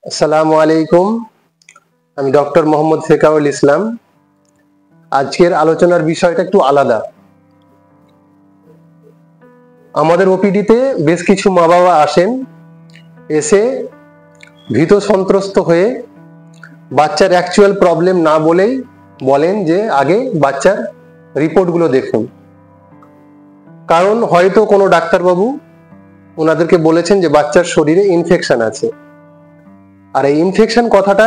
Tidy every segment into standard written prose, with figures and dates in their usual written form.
আসসালামু আলাইকুম। আমি ডক্টর মোহাম্মদ ফেকাউল ইসলাম। আজকের আলোচনার বিষয়টা একটু আলাদা। আমাদের ওপিডিতে বেশ কিছু মা বাবা আসেন, এসে ভীত সন্ত্রস্ত হয়ে বাচ্চার অ্যাকচুয়াল প্রবলেম না বলেই বলেন যে আগে বাচ্চার রিপোর্টগুলো দেখুন। কারণ হয়তো কোনো ডাক্তারবাবু ওনাদেরকে বলেছেন যে বাচ্চার শরীরে ইনফেকশন আছে, আর এই ইনফেকশন কথাটা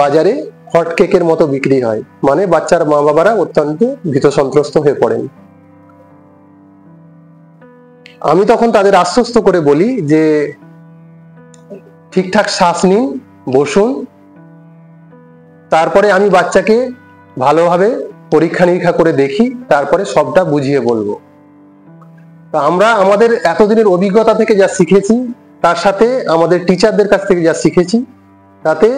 বাজারে হট কেকের মতো বিক্রি হয়, মানে বাচ্চার মা বাবারা অত্যন্ত ভীত সন্ত্রস্ত হয়ে পড়েন। আমি তখন তাদের আশ্বস্ত করে বলি যে ঠিকঠাক শ্বাস নিন, বসুন, তারপরে আমি বাচ্চাকে ভালোভাবে পরীক্ষা নিরীক্ষা করে দেখি, তারপরে সবটা বুঝিয়ে বলবো। আমরা আমাদের এতদিনের অভিজ্ঞতা থেকে যা শিখেছি, তার সাথে আমাদের টিচারদের কাছ থেকে যা শিখেছি, তাতে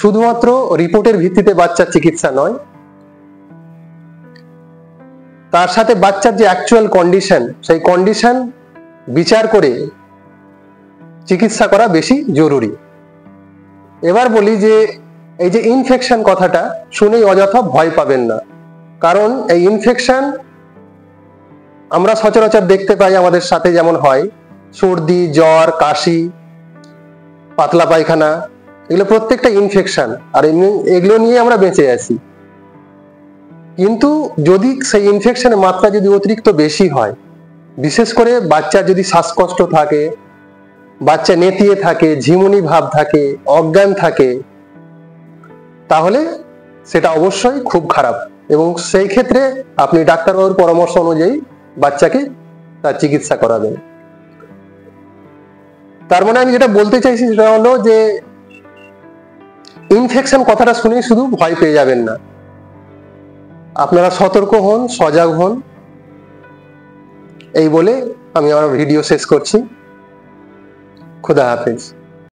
শুধুমাত্র রিপোর্টের ভিত্তিতে বাচ্চার চিকিৎসা নয়, তার সাথে বাচ্চার যে অ্যাকচুয়াল কন্ডিশন, সেই কন্ডিশন বিচার করে চিকিৎসা করা বেশি জরুরি। এবার বলি যে এই যে ইনফেকশন কথাটা শুনেই অযথা ভয় পাবেন না, কারণ এই ইনফেকশন আমরা সচরাচর দেখতে পাই আমাদের সাথে, যেমন হয় সর্দি, জ্বর, কাশি, পাতলা পায়খানা, এগুলো প্রত্যেকটা ইনফেকশন, আর এগুলো নিয়ে আমরা বেঁচে আছি। কিন্তু যদি সেই ইনফেকশনের মাত্রা যদি অতিরিক্ত বেশি হয়, বিশেষ করে বাচ্চার যদি শ্বাসকষ্ট থাকে, বাচ্চা নেতিয়ে থাকে, ঝিমুনি ভাব থাকে, অজ্ঞান থাকে, তাহলে সেটা অবশ্যই খুব খারাপ, এবং সেই ক্ষেত্রে আপনি ডাক্তারবাবুর পরামর্শ অনুযায়ী বাচ্চাকে তার চিকিৎসা করাবেন। তার মানে আমি যেটা বলতে চাইছি সেটা হলো যে ইনফেকশন কথাটা শুনে শুধু ভয় পেয়ে যাবেন না, আপনারা সতর্ক হন, সজাগ হন। এই বলে আমি আমার ভিডিও শেষ করছি। খুদা হাফেজ।